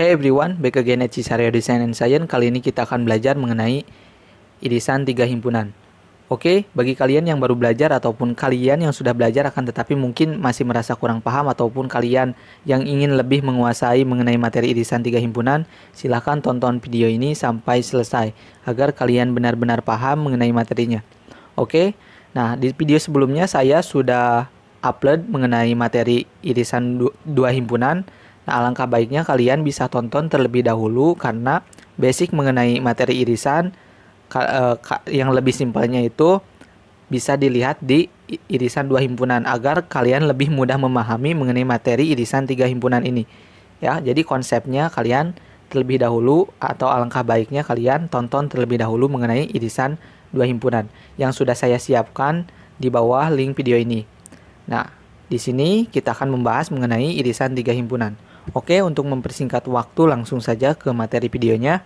Hi everyone, back again at Cisario Design and Science. Kali ini kita akan belajar mengenai irisan 3 himpunan. Oke, bagi kalian yang baru belajar ataupun kalian yang sudah belajar akan tetapi mungkin masih merasa kurang paham ataupun kalian yang ingin lebih menguasai mengenai materi irisan 3 himpunan, silahkan tonton video ini sampai selesai agar kalian benar-benar paham mengenai materinya. Oke, nah di video sebelumnya saya sudah upload mengenai materi irisan 2 himpunan. Nah, alangkah baiknya kalian bisa tonton terlebih dahulu karena basic mengenai materi irisan yang lebih simpelnya itu bisa dilihat di irisan 2 himpunan agar kalian lebih mudah memahami mengenai materi irisan 3 himpunan ini. Ya, jadi konsepnya kalian terlebih dahulu atau alangkah baiknya kalian tonton terlebih dahulu mengenai irisan 2 himpunan yang sudah saya siapkan di bawah link video ini. Nah, di sini kita akan membahas mengenai irisan 3 himpunan. Oke, untuk mempersingkat waktu langsung saja ke materi videonya.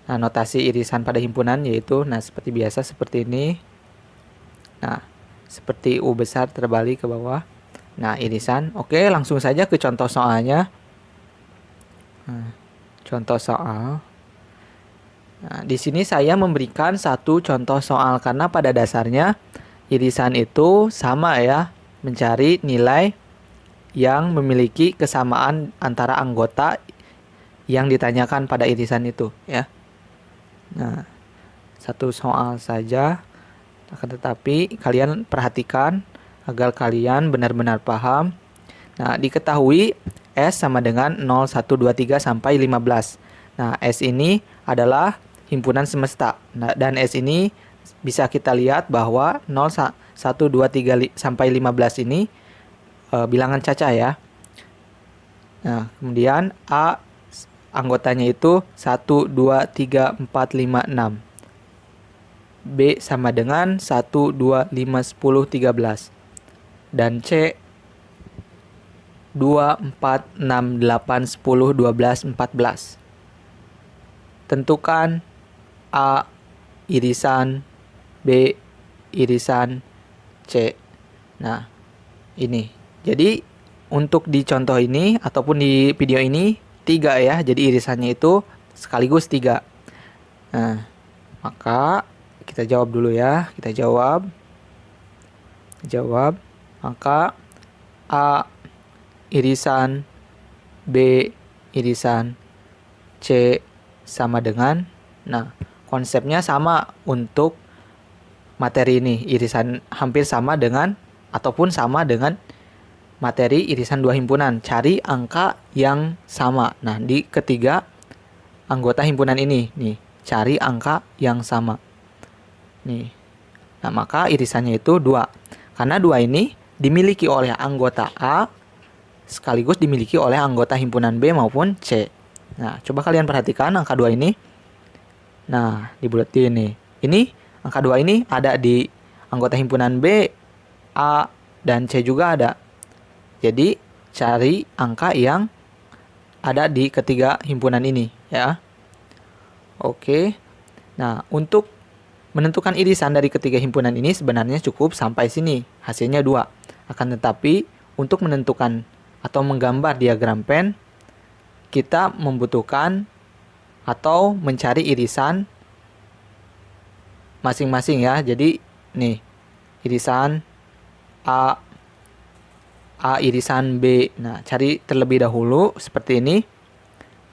Nah, notasi irisan pada himpunan yaitu, seperti biasa seperti ini. Nah, seperti U besar terbalik ke bawah. Nah, irisan. Oke, langsung saja ke contoh soalnya. Nah, contoh soal. Nah, di sini saya memberikan satu contoh soal karena pada dasarnya irisan itu sama ya, mencari nilai yang memiliki kesamaan antara anggota yang ditanyakan pada irisan itu ya. Nah, satu soal saja, akan tetapi kalian perhatikan agar kalian benar-benar paham. Nah, diketahui S sama dengan 0, 1, 2, 3 sampai 15. Nah, S ini adalah himpunan semesta. Nah, dan S ini bisa kita lihat bahwa 0, 1, 2, 3 sampai 15 ini bilangan cacah ya. Nah, kemudian A anggotanya itu 1, 2, 3, 4, 5, 6. B sama dengan 1, 2, 5, 10, 13. Dan C 2, 4, 6, 8, 10, 12, 14. Tentukan A irisan, B irisan, C. Nah, ini. Jadi untuk di contoh ini ataupun di video ini 3 ya. Jadi irisannya itu sekaligus 3. Nah, maka kita jawab dulu ya. Kita jawab. Maka A irisan, B irisan, C sama dengan. Nah, konsepnya sama untuk materi ini. Irisan hampir sama dengan ataupun sama dengan materi irisan 2 himpunan. Cari angka yang sama. Nah, di ketiga anggota himpunan ini nih, cari angka yang sama. Nih. Nah, maka irisannya itu 2. Karena 2 ini dimiliki oleh anggota A sekaligus dimiliki oleh anggota himpunan B maupun C. Nah, coba kalian perhatikan angka 2 ini. Nah, dibulatin nih. Ini angka 2 ini ada di anggota himpunan B, A, dan C juga ada. Jadi, cari angka yang ada di ketiga himpunan ini ya. Oke. Nah, untuk menentukan irisan dari ketiga himpunan ini sebenarnya cukup sampai sini. Hasilnya 2. Akan tetapi, untuk menentukan atau menggambar diagram pen, kita membutuhkan atau mencari irisan masing-masing ya. Jadi, nih, irisan A irisan B. Nah, cari terlebih dahulu seperti ini.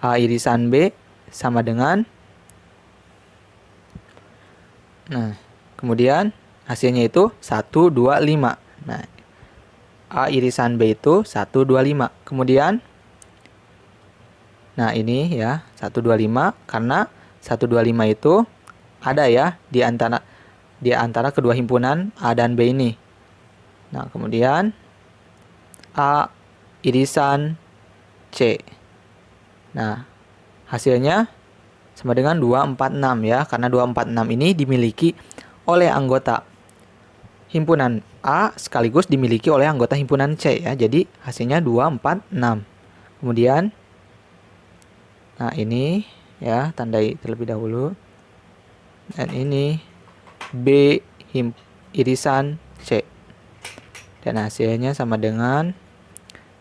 A irisan B sama dengan. Nah, kemudian hasilnya itu 1, 2, 5. Nah, A irisan B itu 1, 2, 5. Kemudian, nah ini ya, 1, 2, 5. Karena 1, 2, 5 itu ada ya di antara kedua himpunan A dan B ini. Nah, kemudian A irisan C. Nah, hasilnya sama dengan 2, 4, 6 ya. Karena 2, 4, 6 ini dimiliki oleh anggota himpunan A sekaligus dimiliki oleh anggota himpunan C ya. Jadi hasilnya 2, 4, 6. Kemudian, nah ini ya, tandai terlebih dahulu. Dan ini B irisan C. Dan hasilnya sama dengan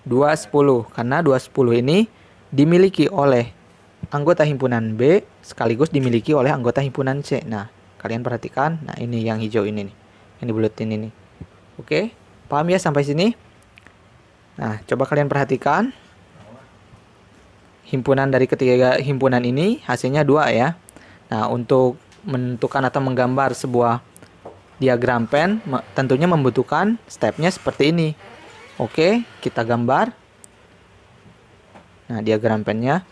2, 10. Karena 2, 10 ini dimiliki oleh anggota himpunan B sekaligus dimiliki oleh anggota himpunan C. Nah, kalian perhatikan. Nah, ini yang hijau ini nih. Yang dibuletin ini. Oke, paham ya sampai sini? Nah, coba kalian perhatikan. Himpunan dari ketiga himpunan ini hasilnya 2 ya. Nah, untuk menentukan atau menggambar sebuah diagram Venn tentunya membutuhkan stepnya seperti ini. Oke, kita gambar. Nah, diagram Venn-nya.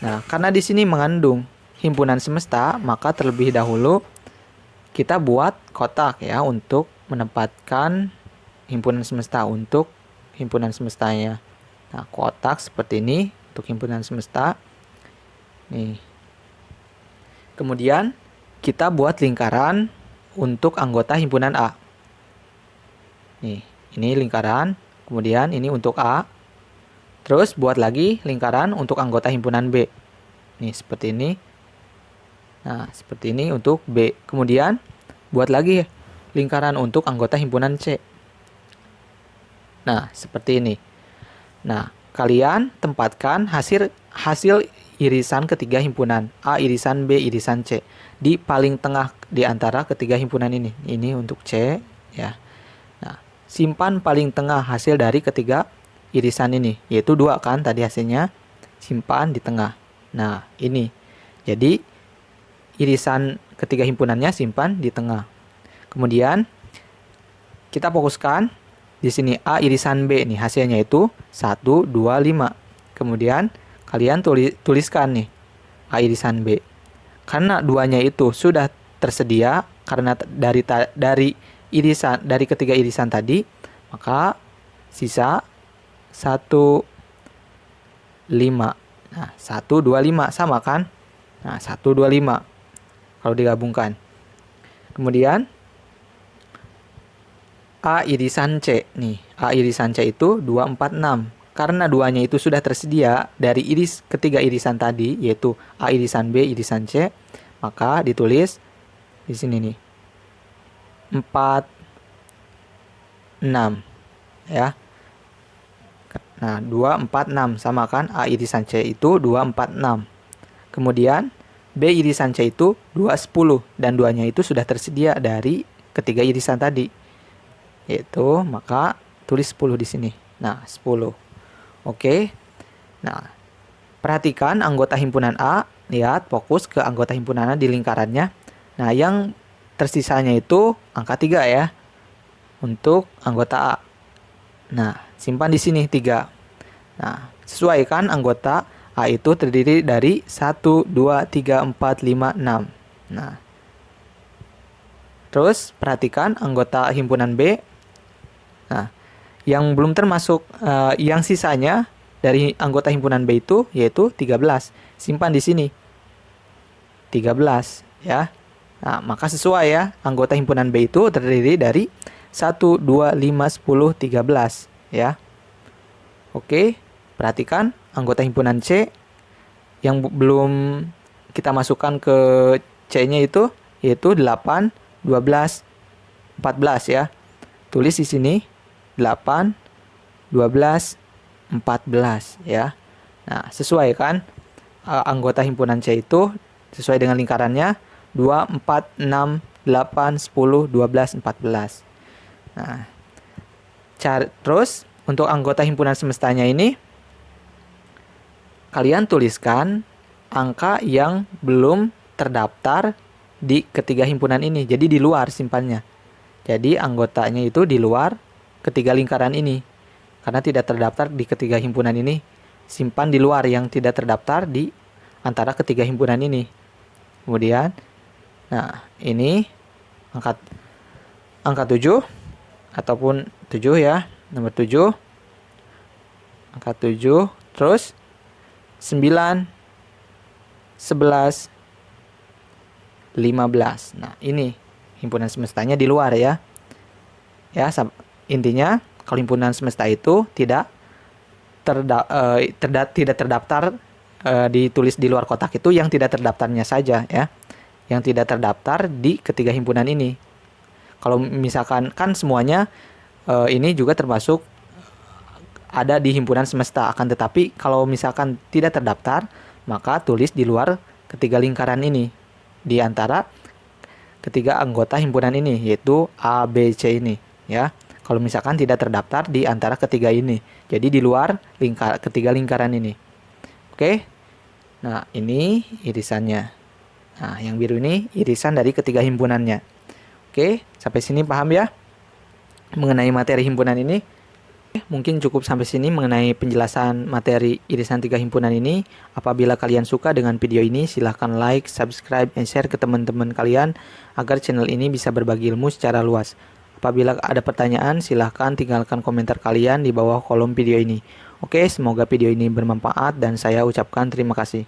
Nah, karena di sini mengandung himpunan semesta, maka terlebih dahulu kita buat kotak ya untuk menempatkan himpunan semesta untuk himpunan semestanya. Nah, kotak seperti ini untuk himpunan semesta. Nih. Kemudian kita buat lingkaran untuk anggota himpunan A. Nih, ini lingkaran. Kemudian ini untuk A. Terus buat lagi lingkaran untuk anggota himpunan B. Nih, seperti ini. Nah, seperti ini untuk B. Kemudian buat lagi lingkaran untuk anggota himpunan C. Nah, seperti ini. Nah, kalian tempatkan hasil irisan ketiga himpunan A, irisan B, irisan C di paling tengah di antara ketiga himpunan ini. Ini untuk C ya. Nah, simpan paling tengah hasil dari ketiga irisan ini, yaitu 2 kan tadi hasilnya. Simpan di tengah. Nah, ini. Jadi irisan ketiga himpunannya simpan di tengah. Kemudian kita fokuskan di sini A irisan B nih, hasilnya itu 1, 2, 5. Kemudian kalian tuliskan nih A irisan B. Karena 2-nya itu sudah tersedia karena dari ketiga irisan tadi, maka sisa 1, 5. Nah, 1, 2, 5 sama kan? Nah, 1, 2, 5 kalau digabungkan. Kemudian A irisan C nih. A irisan C itu 2, 4, 6. Karena 2-nya itu sudah tersedia dari ketiga irisan tadi, yaitu A irisan B, irisan C, maka ditulis di sini nih. 4, 6 ya. Nah, 2, 4, 6 sama kan? A irisan C itu 2, 4, 6. Kemudian B irisan C itu 2, 10 dan 2-nya itu sudah tersedia dari ketiga irisan tadi. Yaitu maka tulis 10 di sini. Nah, 10. Oke. Nah, perhatikan anggota himpunan A, lihat fokus ke anggota himpunan A di lingkarannya. Nah, yang tersisanya itu angka 3 ya. Untuk anggota A. Nah, simpan di sini 3. Nah, sesuaikan anggota A itu terdiri dari 1, 2, 3, 4, 5, 6. Nah, terus perhatikan anggota himpunan B. Nah, yang belum termasuk yang sisanya dari anggota himpunan B itu yaitu 13. Simpan di sini. 13 ya. Nah, maka sesuai ya. Anggota himpunan B itu terdiri dari 1, 2, 5, 10, 13 ya. Oke, perhatikan anggota himpunan C yang belum kita masukkan ke C-nya itu yaitu 8, 12, 14 ya. Tulis di sini 8, 12, 14 ya. Nah, sesuai kan anggota himpunan C itu sesuai dengan lingkarannya 2, 4, 6, 8, 10, 12, 14. Nah, terus untuk anggota himpunan semestanya ini kalian tuliskan angka yang belum terdaftar di ketiga himpunan ini. Jadi di luar simpannya. Jadi anggotanya itu di luar ketiga lingkaran ini. Karena tidak terdaftar di ketiga himpunan ini, simpan di luar yang tidak terdaftar di antara ketiga himpunan ini. Kemudian, nah ini angka 7 ataupun 7 ya, nomor 7. Angka 7, terus 9, 11, 15. Nah, ini himpunan semestanya di luar ya. Ya, intinya kalau himpunan semesta itu tidak terdaftar, ditulis di luar kotak itu yang tidak terdaftarnya saja ya. Yang tidak terdaftar di ketiga himpunan ini. Kalau misalkan kan semuanya ini juga termasuk ada di himpunan semesta. Akan tetapi kalau misalkan tidak terdaftar, maka tulis di luar ketiga lingkaran ini, di antara ketiga anggota himpunan ini, yaitu A, B, C ini, ya. Kalau misalkan tidak terdaftar di antara ketiga ini, jadi di luar ketiga lingkaran ini. Oke. Nah, ini irisannya. Nah, yang biru ini irisan dari ketiga himpunannya. Oke, sampai sini paham ya mengenai materi himpunan ini? Mungkin cukup sampai sini mengenai penjelasan materi irisan tiga himpunan ini. Apabila kalian suka dengan video ini, silahkan like, subscribe, dan share ke teman-teman kalian agar channel ini bisa berbagi ilmu secara luas. Apabila ada pertanyaan, silahkan tinggalkan komentar kalian di bawah kolom video ini. Oke, semoga video ini bermanfaat dan saya ucapkan terima kasih.